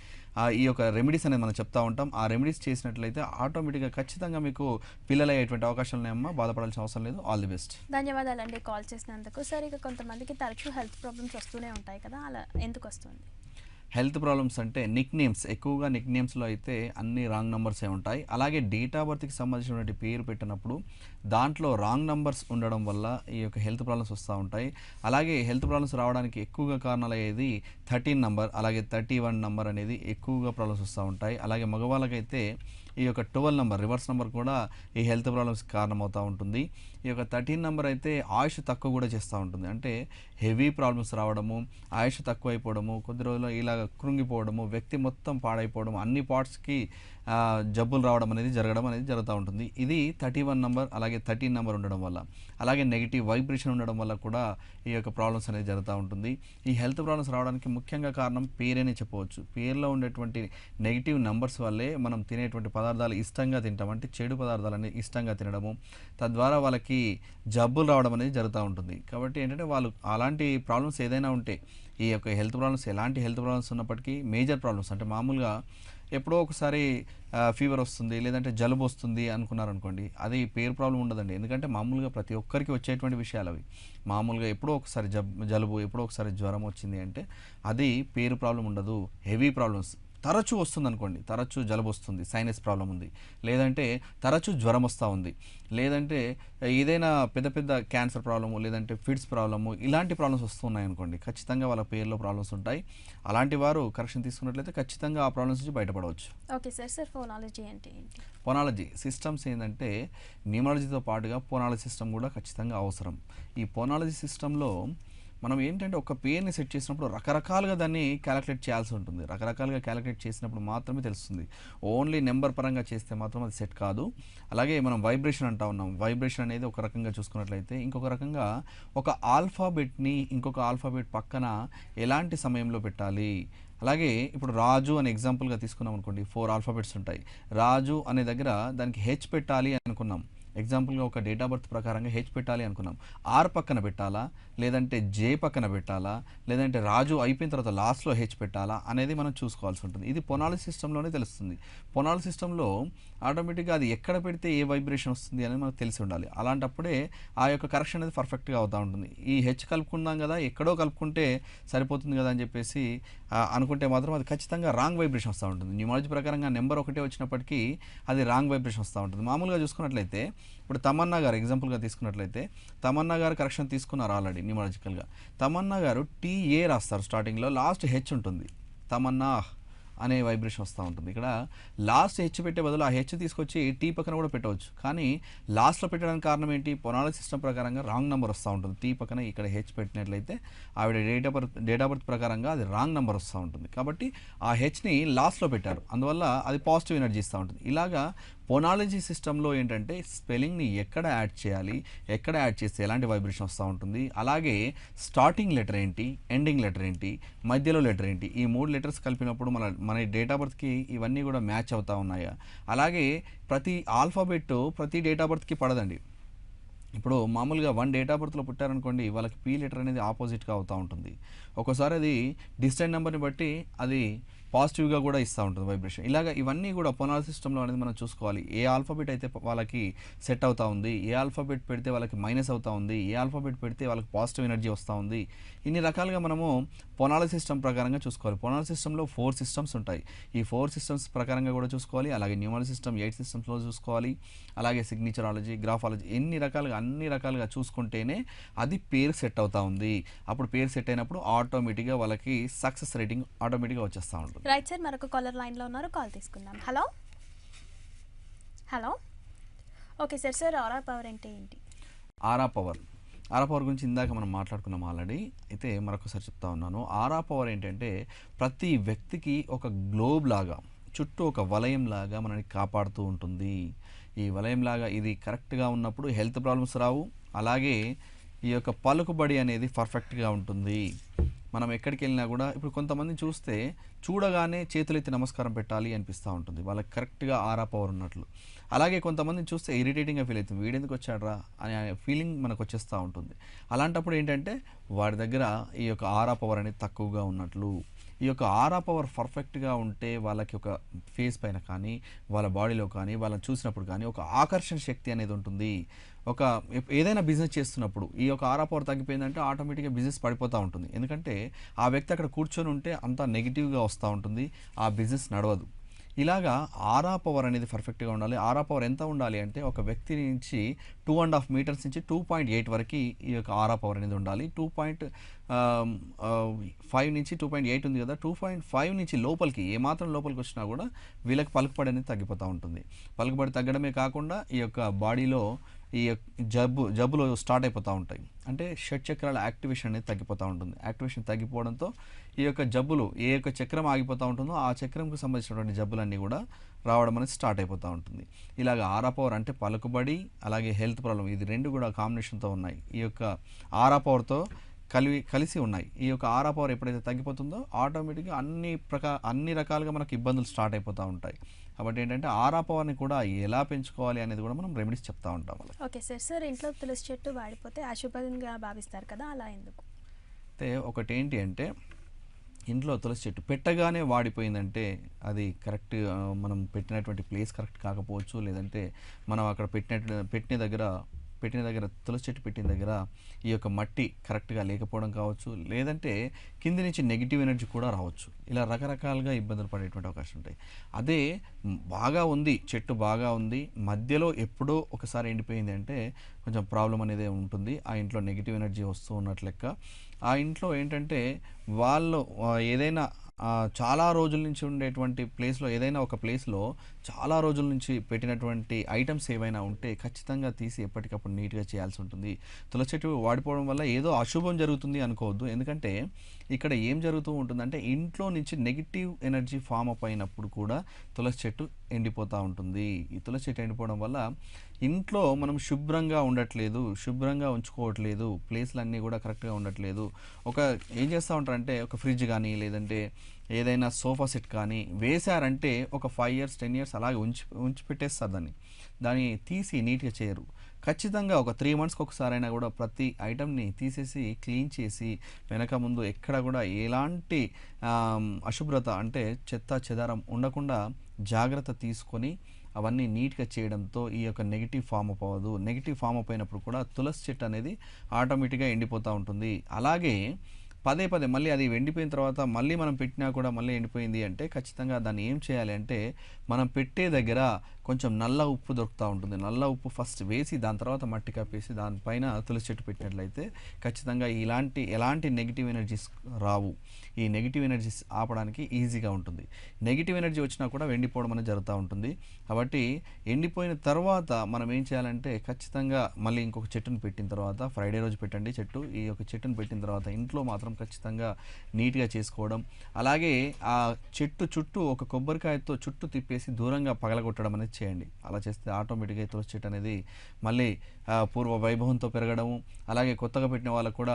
ఈ యొక్క రెమెడీస్ అనేది మనం చెప్తా ఉంటాం. ఆ రెమెడీస్ చేసినట్లయితే ఆటోమేటిక్గా ఖచ్చితంగా మీకు పిల్లలు అయ్యేటువంటి అవకాశాలు ఉన్నాయమ్మా, బాధపడాల్సిన అవసరం లేదు. All the best. ధన్యవాదాలండి కాల్ చేసినందుకు. సరే, ఇక కొంతమందికి తరచూ హెల్త్ ప్రాబ్లమ్స్ వస్తూనే ఉంటాయి కదా, అలా ఎందుకు వస్తుంది? హెల్త్ ప్రాబ్లమ్స్ అంటే నిక్ నేమ్స్, ఎక్కువగా నిక్ నేమ్స్లో అయితే అన్ని రాంగ్ నెంబర్సే ఉంటాయి. అలాగే డేట్ ఆఫ్ బర్త్కి సంబంధించినటువంటి పేరు పెట్టినప్పుడు దాంట్లో రాంగ్ నెంబర్స్ ఉండడం వల్ల ఈ యొక్క హెల్త్ ప్రాబ్లమ్స్ వస్తూ ఉంటాయి. అలాగే హెల్త్ ప్రాబ్లమ్స్ రావడానికి ఎక్కువగా కారణాలు అయ్యేది 13 నంబర్, అలాగే 31 నంబర్ అనేది ఎక్కువగా ప్రాబ్లమ్స్ వస్తూ ఉంటాయి. అలాగే మగవాళ్ళకైతే ఈ యొక్క 12 నెంబర్, రివర్స్ నెంబర్ కూడా ఈ హెల్త్ ప్రాబ్లమ్స్ కారణమవుతూ ఉంటుంది. ఈ యొక్క 13 నెంబర్ అయితే ఆయుష్ తక్కువ కూడా చేస్తూ ఉంటుంది. అంటే హెవీ ప్రాబ్లమ్స్ రావడము, ఆయుష్ తక్కువ అయిపోవడము, కొద్ది రోజుల్లో ఇలాగ కృంగిపోవడము, వ్యక్తి మొత్తం పాడైపోవడం, అన్ని పార్ట్స్కి జబ్బులు రావడం అనేది జరుగుతూ ఉంటుంది. ఇది 31 నెంబర్ అలాగే 13 నెంబర్ ఉండడం వల్ల, అలాగే నెగిటివ్ వైబ్రేషన్ ఉండడం వల్ల కూడా ఈ యొక్క ప్రాబ్లమ్స్ అనేది జరుగుతూ ఉంటుంది. ఈ హెల్త్ ప్రాబ్లమ్స్ రావడానికి ముఖ్యంగా కారణం పేరేనే చెప్పవచ్చు. పేరులో ఉండేటువంటి నెగిటివ్ నెంబర్స్ వల్లే మనం తినేటువంటి పదార్థాలు ఇష్టంగా తింటాం, అంటే చెడు పదార్థాలని ఇష్టంగా తినడము, తద్వారా వాళ్ళకి జబ్బులు రావడం అనేది జరుగుతూ ఉంటుంది. కాబట్టి ఏంటంటే వాళ్ళు అలాంటి ప్రాబ్లమ్స్ ఏదైనా ఉంటే, ఈ యొక్క హెల్త్ ప్రాబ్లమ్స్ ఎలాంటి హెల్త్ ప్రాబ్లమ్స్ ఉన్నప్పటికీ మేజర్ ప్రాబ్లమ్స్ అంటే మామూలుగా ఎప్పుడో ఒకసారి ఫీవర్ వస్తుంది, లేదంటే జలుబు వస్తుంది అనుకున్నారనుకోండి, అది పేరు ప్రాబ్లం ఉండదండి. ఎందుకంటే మామూలుగా ప్రతి ఒక్కరికి వచ్చేటువంటి విషయాలు అవి. మామూలుగా ఎప్పుడో ఒకసారి జలుబు, ఎప్పుడో ఒకసారి జ్వరం వచ్చింది అంటే అది పేరు ప్రాబ్లం ఉండదు. హెవీ ప్రాబ్లమ్స్ తరచూ వస్తుంది అనుకోండి, తరచూ జలుబు వస్తుంది, సైనస్ ప్రాబ్లం ఉంది, లేదంటే తరచూ జ్వరం వస్తూ ఉంది, లేదంటే ఏదైనా పెద్ద పెద్ద క్యాన్సర్ ప్రాబ్లము, లేదంటే ఫిడ్స్ ప్రాబ్లము, ఇలాంటి ప్రాబ్లమ్స్ వస్తున్నాయి అనుకోండి, ఖచ్చితంగా వాళ్ళ పేరులో ప్రాబ్లమ్స్ ఉంటాయి. అలాంటి వారు కరెక్షన్ తీసుకున్నట్లయితే ఖచ్చితంగా ఆ ప్రాబ్లమ్స్ నుంచి బయటపడవచ్చు. ఓకే సార్, ఫోనాలజీ అంటే ఏంటి? ఫోనాలజీ సిస్టమ్స్ ఏంటంటే న్యూమరాలజీతో పాటుగా ఫోనాలజీ సిస్టమ్ కూడా ఖచ్చితంగా అవసరం. ఈ ఫోనాలజీ సిస్టంలో మనం ఏంటంటే ఒక పేరుని సెట్ చేసినప్పుడు రకరకాలుగా దాన్ని క్యాలిక్యులేట్ చేయాల్సి ఉంటుంది. రకరకాలుగా క్యాలిక్యులేట్ చేసినప్పుడు మాత్రమే తెలుస్తుంది. ఓన్లీ నెంబర్ పరంగా చేస్తే మాత్రం అది సెట్ కాదు. అలాగే మనం వైబ్రేషన్ అంటా ఉన్నాం. వైబ్రేషన్ అనేది ఒక రకంగా చూసుకున్నట్లయితే, ఇంకొక రకంగా ఒక ఆల్ఫాబెట్ని ఇంకొక ఆల్ఫాబెట్ పక్కన ఎలాంటి సమయంలో పెట్టాలి. అలాగే ఇప్పుడు రాజు అనే ఎగ్జాంపుల్గా తీసుకున్నాం అనుకోండి, 4 ఆల్ఫాబెట్స్ ఉంటాయి. రాజు అనే దగ్గర దానికి హెచ్ పెట్టాలి అనుకున్నాం. ఎగ్జాంపుల్గా ఒక డేట్ ఆఫ్ బర్త్ ప్రకారంగా హెచ్ పెట్టాలి అనుకున్నాం. ఆర్ పక్కన పెట్టాలా, లేదంటే జే పక్కన పెట్టాలా, లేదంటే రాజు అయిపోయిన తర్వాత లాస్ట్లో హెచ్ పెట్టాలా అనేది మనం చూసుకోవాల్సి ఉంటుంది. ఇది పొనాలి సిస్టంలోనే తెలుస్తుంది. పొనాలి సిస్టంలో ఆటోమేటిక్గా అది ఎక్కడ పెడితే ఏ వైబ్రేషన్ వస్తుంది అనేది మనకు తెలిసి ఉండాలి. అలాంటప్పుడే ఆ యొక్క కరెక్షన్ అనేది పర్ఫెక్ట్గా అవుతూ ఉంటుంది. ఈ హెచ్ కలుపుకుందాం కదా, ఎక్కడో కలుపుకుంటే సరిపోతుంది కదా అని చెప్పేసి అనుకుంటే మాత్రం అది ఖచ్చితంగా రాంగ్ వైబ్రేషన్ వస్తూ ఉంటుంది. న్యూమాలజీ ప్రకారంగా నెంబర్ ఒకటే వచ్చినప్పటికీ అది రాంగ్ వైబ్రేషన్ వస్తూ ఉంటుంది. మామూలుగా చూసుకున్నట్లయితే ఇప్పుడు తమన్నా గారు ఎగ్జాంపుల్గా తీసుకున్నట్లయితే తమన్నా గారు కరెక్షన్ తీసుకున్నారు ఆల్రెడీ న్యూమాలజికల్గా. తమన్నా గారు టీఏ రాస్తారు స్టార్టింగ్లో, లాస్ట్ హెచ్ ఉంటుంది, తమన్నా అనే వైబ్రేషన్ వస్తూ ఉంటుంది. ఇక్కడ లాస్ట్ హెచ్ పెట్టే బదులు ఆ హెచ్ తీసుకొచ్చి టీ పక్కన కూడా పెట్టవచ్చు. కానీ లాస్ట్లో పెట్టడానికి కారణం ఏంటి? పొనాలి సిస్టమ్ ప్రకారంగా రాంగ్ నెంబర్ వస్తూ ఉంటుంది. టీ పక్కన ఇక్కడ హెచ్ పెట్టినట్లయితే ఆవిడ డేట్ ఆఫ్ బర్త్ ప్రకారంగా అది రాంగ్ నెంబర్ వస్తూ ఉంటుంది. కాబట్టి ఆ హెచ్ని లాస్ట్లో పెట్టారు, అందువల్ల అది పాజిటివ్ ఎనర్జీ ఇస్తూ ఉంటుంది. ఇలాగా పొనాలజీ సిస్టంలో ఏంటంటే స్పెల్లింగ్ని ఎక్కడ యాడ్ చేయాలి, ఎక్కడ యాడ్ చేస్తే ఎలాంటి వైబ్రేషన్ వస్తూ ఉంటుంది, అలాగే స్టార్టింగ్ లెటర్ ఏంటి, ఎండింగ్ లెటర్ ఏంటి, మధ్యలో లెటర్ ఏంటి, ఈ 3 లెటర్స్ కలిపినప్పుడు మన డేట్ ఆఫ్ బర్త్కి ఇవన్నీ కూడా మ్యాచ్ అవుతూ ఉన్నాయా. అలాగే ప్రతి ఆల్ఫాబెట్ ప్రతి డేట్ ఆఫ్ బర్త్కి పడదండి. ఇప్పుడు మామూలుగా 1 డేట్ ఆఫ్ బర్త్లో పుట్టారనుకోండి, వాళ్ళకి పీ లెటర్ అనేది ఆపోజిట్గా అవుతూ ఉంటుంది. ఒక్కోసారి అది డిస్టెంట్ నెంబర్ని బట్టి అది పాజిటివ్గా కూడా ఇస్తూ ఉంటుంది వైబ్రేషన్. ఇలాగ ఇవన్నీ కూడా పొనాలి సిస్టంలో అనేది మనం చూసుకోవాలి. ఏ ఆల్ఫాబెట్ అయితే వాళ్ళకి సెట్ అవుతూ ఉంది, ఏ ఆల్ఫాబెట్ పెడితే వాళ్ళకి మైనస్ అవుతూ ఉంది, ఏ ఆల్ఫాబెట్ పెడితే వాళ్ళకి పాజిటివ్ ఎనర్జీ వస్తూ ఉంది, ఇన్ని రకాలుగా మనము పొనాలి సిస్టమ్ ప్రకారంగా చూసుకోవాలి. పొనాలి సిస్టంలో 4 సిస్టమ్స్ ఉంటాయి. ఈ 4 సిస్టమ్స్ ప్రకారంగా కూడా చూసుకోవాలి. అలాగే న్యూమరల్ సిస్టమ్ 8 సిస్టమ్స్లో చూసుకోవాలి. అలాగే సిగ్నేచరాలజీ, గ్రాఫాలజీ, అన్ని రకాలుగా చూసుకుంటేనే అది పేరు సెట్ అవుతూ ఉంది. అప్పుడు పేరు సెట్ అయినప్పుడు ఆటోమేటిక్గా వాళ్ళకి సక్సెస్ రేటింగ్ ఆటోమేటిక్గా వచ్చేస్తూ ఉంటుంది. రైట్ సార్, మరొక కాలర్ లైన్లో ఉన్నారు, కాల్ తీసుకుందాం. Hello hello okay sir. Sir ఆరా పవర్ అంటే ఏంటి? ఆరా పవర్ గురించి ఇందాక మనం మాట్లాడుకున్నాం ఆల్రెడీ. అయితే మరొకసారి చెప్తా ఉన్నాను. ఆరా పవర్ ఏంటంటే ప్రతి వ్యక్తికి ఒక గ్లోబ్ లాగా, చుట్టూ ఒక వలయం లాగా మనని కాపాడుతూ ఉంటుంది. ఈ వలయం లాగా ఇది కరెక్ట్గా ఉన్నప్పుడు హెల్త్ ప్రాబ్లమ్స్ రావు. అలాగే ఈ యొక్క పలుకుబడి అనేది పర్ఫెక్ట్గా ఉంటుంది. మనం ఎక్కడికి వెళ్ళినా కూడా ఇప్పుడు కొంతమంది చూస్తే చూడగానే చేతులెత్తి నమస్కారం పెట్టాలి అనిపిస్తూ ఉంటుంది, వాళ్ళకి కరెక్ట్గా ఆరా పవర్ ఉన్నట్లు. అలాగే కొంతమందిని చూస్తే ఇరిటేటింగ్గా ఫీల్ అవుతుంది, వీడెందుకు వచ్చాడ్రా అనే ఫీలింగ్ మనకు వచ్చేస్తూ ఉంటుంది. అలాంటప్పుడు ఏంటంటే వాడి దగ్గర ఈ యొక్క ఆరా పవర్ అనేది తక్కువగా ఉన్నట్లు. ఈ యొక్క ఆరా పవర్ పర్ఫెక్ట్గా ఉంటే వాళ్ళకి ఒక ఫేస్ పైన కానీ, వాళ్ళ బాడీలో కానీ, వాళ్ళని చూసినప్పుడు కానీ ఒక ఆకర్షణ శక్తి అనేది ఉంటుంది. ఏదైనా బిజినెస్ చేస్తున్నప్పుడు ఈ యొక్క ఆరా పవర్ తగ్గిపోయిందంటే ఆటోమేటిక్గా బిజినెస్ పడిపోతూ ఉంటుంది. ఎందుకంటే ఆ వ్యక్తి అక్కడ కూర్చొని ఉంటే అంతా నెగిటివ్గా వస్తూ ఉంటుంది, ఆ బిజినెస్ నడవదు. ఇలాగా ఆరా పవర్ అనేది పర్ఫెక్ట్గా ఉండాలి. ఆరా పవర్ ఎంత ఉండాలి అంటే ఒక వ్యక్తి నుంచి 2.5 మీటర్స్ నుంచి 2.8 వరకు ఈ యొక్క ఆరా పవర్ అనేది ఉండాలి. 2.5 నుంచి 2.8 ఉంది కదా, 2.5 నుంచి లోపలికి ఏమాత్రం లోపలికి వచ్చినా కూడా వీళ్ళకి పలుకుబడి అనేది తగ్గిపోతూ ఉంటుంది. పలుకుబడి తగ్గడమే కాకుండా ఈ యొక్క బాడీలో ఈ జబ్బులు స్టార్ట్ అయిపోతూ ఉంటాయి. అంటే షట్చక్రాల యాక్టివేషన్ అనేది తగ్గిపోతూ ఉంటుంది. యాక్టివేషన్ తగ్గిపోవడంతో ఈ యొక్క జబ్బులు, ఏ యొక్క చక్రం ఆగిపోతూ ఉంటుందో ఆ చక్రంకు సంబంధించినటువంటి జబ్బులన్నీ కూడా రావడం అనేది స్టార్ట్ అయిపోతూ ఉంటుంది. ఇలాగ ఆరా పవర్ అంటే పలుకుబడి, అలాగే హెల్త్ ప్రాబ్లం, ఇది 2 కూడా కాంబినేషన్తో ఉన్నాయి. ఈ యొక్క ఆరా పవర్తో కలిసి ఉన్నాయి. ఈ యొక్క ఆరా పవర్ ఎప్పుడైతే తగ్గిపోతుందో ఆటోమేటిక్గా అన్ని రకాలుగా మనకు ఇబ్బందులు స్టార్ట్ అయిపోతూ ఉంటాయి. కాబట్టి ఏంటంటే ఆరా పవర్ని కూడా ఎలా పెంచుకోవాలి అనేది కూడా మనం రెమెడీస్ చెప్తా ఉంటాం. ఓకే సార్, ఇంట్లో తులసి చెట్టు వాడిపోతే అశుభంగా భావిస్తారు కదా, అలా ఎందుకు? అయితే ఒకటి ఏంటి అంటే ఇంట్లో తులసి చెట్టు పెట్టగానే వాడిపోయిందంటే అది కరెక్ట్, మనం పెట్టినటువంటి ప్లేస్ కరెక్ట్ కాకపోవచ్చు, లేదంటే మనం అక్కడ పెట్టిన దగ్గర తులసి చెట్టు పెట్టిన దగ్గర ఈ యొక్క మట్టి కరెక్ట్గా లేకపోవడం కావచ్చు, లేదంటే కింది నుంచి నెగిటివ్ ఎనర్జీ కూడా రావచ్చు. ఇలా రకరకాలుగా ఇబ్బందులు పడేటువంటి అవకాశం ఉంటాయి. అదే బాగా ఉంది, చెట్టు బాగా ఉంది, మధ్యలో ఎప్పుడో ఒకసారి ఎండిపోయింది అంటే కొంచెం ప్రాబ్లం అనేది ఉంటుంది. ఆ ఇంట్లో నెగిటివ్ ఎనర్జీ వస్తూ ఉన్నట్లు లెక్క. ఆ ఇంట్లో ఏంటంటే వాళ్ళు ఏదైనా చాలా రోజుల నుంచి ఉండేటువంటి ప్లేస్లో, ఏదైనా ఒక ప్లేస్లో చాలా రోజుల నుంచి పెట్టినటువంటి ఐటమ్స్ ఏవైనా ఉంటే ఖచ్చితంగా తీసి ఎప్పటికప్పుడు నీట్గా చేయాల్సి ఉంటుంది. తులసి చెట్టు వాడిపోవడం వల్ల ఏదో అశుభం జరుగుతుంది అనుకోవద్దు. ఎందుకంటే ఇక్కడ ఏం జరుగుతూ ఉంటుందంటే ఇంట్లో నుంచి నెగిటివ్ ఎనర్జీ ఫామ్ అప్ అయినప్పుడు కూడా తులసి చెట్టు ఎండిపోతూ ఉంటుంది. ఈ తులసి చెట్టు ఎండిపోవడం వల్ల ఇంట్లో మనం శుభ్రంగా ఉండట్లేదు, శుభ్రంగా ఉంచుకోవట్లేదు, ప్లేస్లన్నీ కూడా కరెక్ట్గా ఉండట్లేదు. ఒక ఏం చేస్తూ ఉంటారంటే ఒక ఫ్రిడ్జ్ కానీ లేదంటే ఏదైనా సోఫా సెట్ కానీ వేశారంటే ఒక 5 years 10 years అలాగే ఉంచి పెట్టేస్తారు దాన్ని తీసి నీట్గా చేయరు. ఖచ్చితంగా ఒక 3 monthsకి ఒకసారైనా కూడా ప్రతి ఐటమ్ని తీసేసి క్లీన్ చేసి వెనక ముందు ఎక్కడ కూడా ఎలాంటి అశుభ్రత అంటే చెత్త చెదారం ఉండకుండా జాగ్రత్త తీసుకొని అవన్నీ నీట్గా చేయడంతో ఈ యొక్క నెగిటివ్ ఫామ్ అప్ అవ్వదు. నెగిటివ్ ఫామ్ అప్ అయినప్పుడు కూడా తులసి చెట్టు అనేది ఆటోమేటిక్గా ఎండిపోతూ ఉంటుంది. అలాగే పదే పదే మళ్ళీ అది ఎండిపోయిన తర్వాత మళ్ళీ మనం పెట్టినా కూడా మళ్ళీ ఎండిపోయింది అంటే ఖచ్చితంగా దాన్ని ఏం చేయాలి అంటే మనం పెట్టే దగ్గర కొంచెం నల్ల ఉప్పు దొరుకుతూ ఉంటుంది. నల్ల ఉప్పు ఫస్ట్ వేసి దాని తర్వాత మట్టి కప్పేసి దానిపైన తులసి చెట్టు పెట్టినట్లయితే ఖచ్చితంగా ఎలాంటి నెగిటివ్ ఎనర్జీస్ రావు. ఈ నెగిటివ్ ఎనర్జీస్ ఆపడానికి ఈజీగా ఉంటుంది. నెగిటివ్ ఎనర్జీ వచ్చినా కూడా ఎండిపోవడం అనేది జరుగుతూ ఉంటుంది. కాబట్టి ఎండిపోయిన తర్వాత మనం ఏం చేయాలంటే ఖచ్చితంగా మళ్ళీ ఇంకొక చెట్టును పెట్టిన తర్వాత ఫ్రైడే రోజు పెట్టండి చెట్టు. ఈ యొక్క చెట్టును పెట్టిన తర్వాత ఇంట్లో మాత్రం ఖచ్చితంగా నీట్గా చేసుకోవడం. అలాగే ఆ చెట్టు చుట్టూ ఒక కొబ్బరికాయతో చుట్టూ తిప్పేసి దూరంగా పగలగొట్టడం అనేది చేయండి. అలా చేస్తే ఆటోమేటిక్గా తులసి చెట్టు అనేది మళ్ళీ పూర్వ వైభవంతో పెరగడము. అలాగే కొత్తగా పెట్టిన వాళ్ళకు కూడా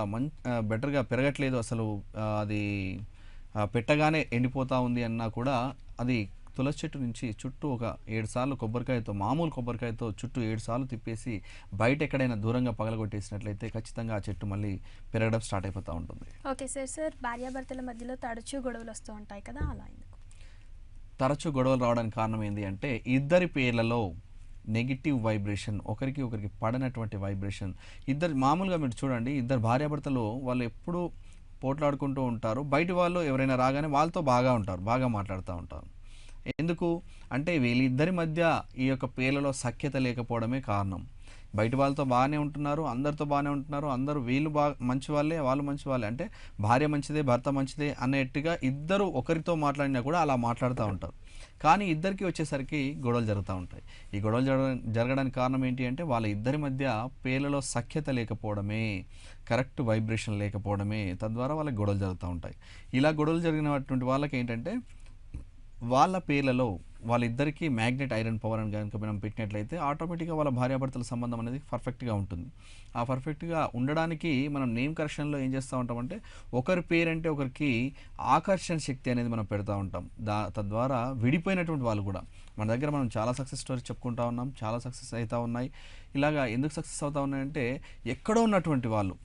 బెటర్గా పెరగట్లేదు అసలు అది పెట్టగానే ఎండిపోతూ ఉంది అన్నా కూడా అది తులసి చెట్టు నుంచి చుట్టూ ఒక 7 సార్లు మామూలు కొబ్బరికాయతో చుట్టూ 7 సార్లు తిప్పేసి బయట ఎక్కడైనా దూరంగా పగలగొట్టేసినట్లయితే ఖచ్చితంగా ఆ చెట్టు మళ్ళీ పెరగడం స్టార్ట్ అయిపోతూ ఉంటుంది. ఓకే సార్ భార్యాభర్తల మధ్యలో తరచూ గొడవలు వస్తూ ఉంటాయి కదా, అలా ఎందుకు? తరచూ గొడవలు రావడానికి కారణం ఏంటి అంటే ఇద్దరి పేర్లలో నెగిటివ్ వైబ్రేషన్, ఒకరికి పడనటువంటి వైబ్రేషన్. మామూలుగా మీరు చూడండి, ఇద్దరు భార్యాభర్తలు వాళ్ళు ఎప్పుడూ పోట్లాడుకుంటూ ఉంటారు. బయటి వాళ్ళు ఎవరైనా రాగానే వాళ్ళతో బాగా ఉంటారు, బాగా మాట్లాడుతూ ఉంటారు. ఎందుకు అంటే వీళ్ళిద్దరి మధ్య ఈ యొక్క పేర్లలో సఖ్యత లేకపోవడమే కారణం. బయట వాళ్ళతో బాగానే ఉంటున్నారు, అందరితో బాగానే ఉంటున్నారు, అందరూ వీళ్ళు మంచి వాళ్ళే, వాళ్ళు మంచి వాళ్ళే, అంటే భార్య మంచిదే భర్త మంచిదే అనేట్టుగా ఇద్దరు ఒకరితో మాట్లాడినా కూడా అలా మాట్లాడుతూ ఉంటారు. కానీ ఇద్దరికి వచ్చేసరికి గొడవలు జరుగుతూ ఉంటాయి. ఈ గొడవలు జరగడానికి కారణం ఏంటి అంటే వాళ్ళ ఇద్దరి మధ్య పేర్లలో సఖ్యత లేకపోవడమే, కరెక్ట్ వైబ్రేషన్ లేకపోవడమే, తద్వారా వాళ్ళకి గొడవలు జరుగుతూ ఉంటాయి. ఇలా గొడవలు జరిగినటువంటి వాళ్ళకి ఏంటంటే వాళ్ళ పేర్లలో వాళ్ళిద్దరికీ మ్యాగ్నెట్ ఐరన్ పవర్ అని కనుక మనం పెట్టినట్లయితే ఆటోమేటిక్గా వాళ్ళ భార్యాభర్తల సంబంధం అనేది పర్ఫెక్ట్గా ఉంటుంది. ఆ పర్ఫెక్ట్గా ఉండడానికి మనం నేమ్ కరెక్షన్లో ఏం చేస్తూ ఉంటామంటే ఒకరి పేరంటే ఒకరికి ఆకర్షణ శక్తి అనేది మనం పెడతా ఉంటాం. తద్వారా విడిపోయినటువంటి వాళ్ళు కూడా మన దగ్గర మనం చాలా సక్సెస్ స్టోరీస్ చెప్పుకుంటూ ఉన్నాం, చాలా సక్సెస్ అవుతూ ఉన్నాయి. ఇలాగా ఎందుకు సక్సెస్ అవుతూ ఉన్నాయంటే ఎక్కడో ఉన్నటువంటి వాళ్ళు,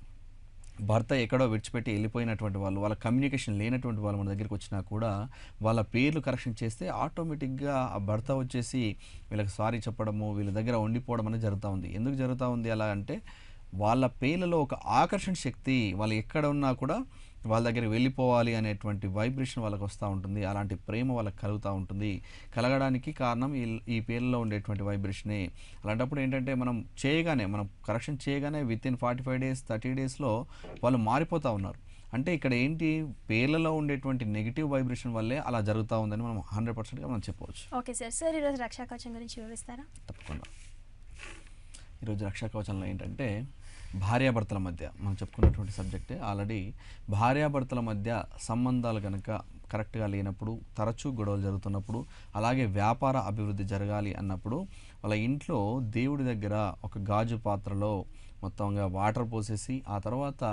భర్త ఎక్కడో విడిచిపెట్టి వెళ్ళిపోయినటువంటి వాళ్ళు, వాళ్ళ కమ్యూనికేషన్ లేనటువంటి వాళ్ళు మన దగ్గరికి వచ్చినా కూడా వాళ్ళ పేర్లు కరెక్షన్ చేస్తే ఆటోమేటిక్గా ఆ భర్త వచ్చేసి వీళ్ళకి సారీ చెప్పడము, వీళ్ళ దగ్గర ఉండిపోవడం అనేది జరుగుతూ ఉంది. ఎందుకు జరుగుతూ ఉంది అలా అంటే వాళ్ళ పేర్లలో ఒక ఆకర్షణ శక్తి, వాళ్ళు ఎక్కడ ఉన్నా కూడా వాళ్ళ దగ్గర వెళ్ళిపోవాలి అనేటువంటి వైబ్రేషన్ వాళ్ళకి వస్తూ ఉంటుంది. అలాంటి ప్రేమ వాళ్ళకి కలుగుతూ ఉంటుంది. కలగడానికి కారణం ఈ పేర్లలో ఉండేటువంటి వైబ్రేషనే. అలాంటప్పుడు ఏంటంటే మనం కరెక్షన్ చేయగానే వితిన్ 45 days 30 daysలో వాళ్ళు మారిపోతూ ఉన్నారు. అంటే ఇక్కడ ఏంటి, పేర్లలో ఉండేటువంటి నెగిటివ్ వైబ్రేషన్ వల్లే అలా జరుగుతూ ఉందని మనం 100%గా మనం చెప్పవచ్చు. ఓకే సార్ ఈరోజు రక్షా కవచం గురించి వివరిస్తారా? తప్పకుండా. ఈరోజు రక్షా కవచంలో ఏంటంటే భార్యాభర్తల మధ్య మనం చెప్పుకున్నటువంటి సబ్జెక్టే. ఆల్రెడీ భార్యాభర్తల మధ్య సంబంధాలు కనుక కరెక్ట్గా లేనప్పుడు, తరచూ గొడవలు జరుగుతున్నప్పుడు, అలాగే వ్యాపార అభివృద్ధి జరగాలి అన్నప్పుడు వాళ్ళ ఇంట్లో దేవుడి దగ్గర ఒక గాజు పాత్రలో మొత్తంగా వాటర్ పోసేసి ఆ తర్వాత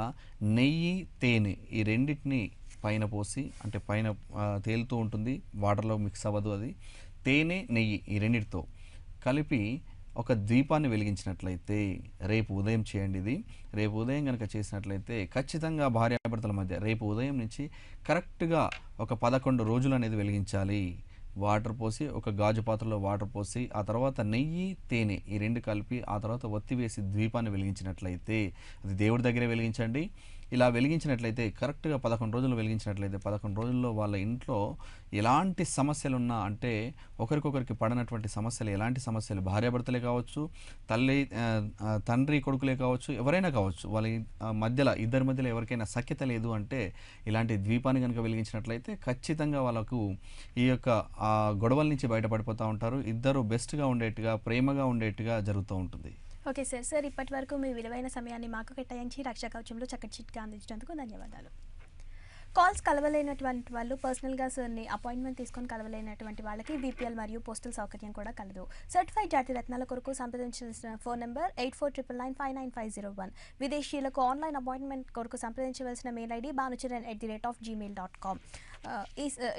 నెయ్యి తేనె ఈ రెండింటిని పైన పోసి, అంటే పైన తేలుతూ ఉంటుంది, వాటర్లో మిక్స్ అవ్వదు, అది తేనె నెయ్యి ఈ రెండింటితో కలిపి ఒక దీపాన్ని వెలిగించినట్లయితే రేపు ఉదయం చేయండి. ఇది రేపు ఉదయం కనుక చేసినట్లయితే ఖచ్చితంగా భార్యాభర్తల మధ్య రేపు ఉదయం నుంచి కరెక్ట్గా ఒక 11 రోజులు అనేది వెలిగించాలి. వాటర్ పోసి ఒక గాజు పాత్రలో వాటర్ పోసి ఆ తర్వాత నెయ్యి తేనె ఈ రెండు కలిపి ఆ తర్వాత ఒత్తి వేసి దీపాన్ని వెలిగించినట్లయితే, అది దేవుడి దగ్గరే వెలిగించండి. ఇలా వెలిగించినట్లయితే కరెక్ట్గా 11 రోజులు వెలిగించినట్లయితే 11 రోజుల్లో వాళ్ళ ఇంట్లో ఎలాంటి సమస్యలున్నా, అంటే ఒకరికొకరికి పడినటువంటి సమస్యలు, ఎలాంటి సమస్యలు, భార్యాభర్తలే కావచ్చు, తండ్రి కొడుకులే కావచ్చు, ఎవరైనా కావచ్చు, వాళ్ళ ఇద్దరి మధ్యలో ఎవరికైనా సఖ్యత లేదు అంటే ఇలాంటి ద్వీపాన్ని కనుక వెలిగించినట్లయితే ఖచ్చితంగా వాళ్ళకు ఈ యొక్క గొడవల నుంచి బయటపడిపోతూ ఉంటారు. ఇద్దరు బెస్ట్గా ఉండేట్టుగా, ప్రేమగా ఉండేట్టుగా జరుగుతూ ఉంటుంది. ఓకే సార్ ఇప్పటి వరకు మీ విలువైన సమయాన్ని మాకు కేటాయించి రక్షా కవచంలో చక్కటి చిట్కా అందించినందుకు ధన్యవాదాలు. కాల్స్ కలవలేనటువంటి వాళ్ళు పర్సనల్గా సార్ని అపాయింట్మెంట్ తీసుకొని కలవలేనటువంటి వాళ్ళకి బీపీఎల్ మరియు పోస్టల్ సౌకర్యం కూడా కలదు. సర్టిఫైడ్ జాతి రత్నాల కొరకు సంప్రదించాల్సిన ఫోన్ నెంబర్ 8499959501. విదేశీయులకు ఆన్లైన్ అపాయింట్మెంట్ కొరకు సంప్రదించవలసిన మెయిల్ ఐడి banucharan@gmail.com.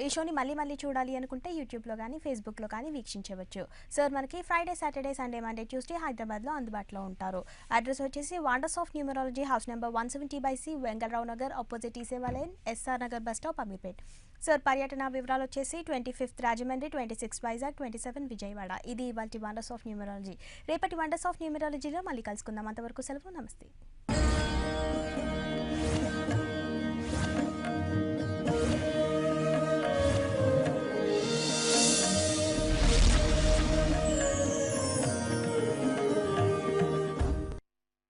ఈ షోని మళ్ళీ చూడాలి అనుకుంటే యూట్యూబ్లో కానీ ఫేస్బుక్లో కానీ వీక్షించవచ్చు. సార్ మనకి Friday, Saturday, Sunday, Monday, Tuesday హైదరాబాద్లో అందుబాటులో ఉంటారు. అడ్రస్ వచ్చేసి wonders of numerology, house number 170/C, Vengalrao Nagar, opposite eSeva line, SR Nagar bus stop, Ameerpet. Sir పర్యటన వివరాలు వచ్చేసి 25th రాజమండ్రి, 26 వైజాగ్, 27 విజయవాడ. ఇది ఇవాల్టి వండర్స్ ఆఫ్ న్యూమరాలజీ. రేపటి వండర్స్ ఆఫ్ న్యూమరాలజీలో మళ్ళీ కలుసుకుందాం. అంతవరకు సెలవు, నమస్తే.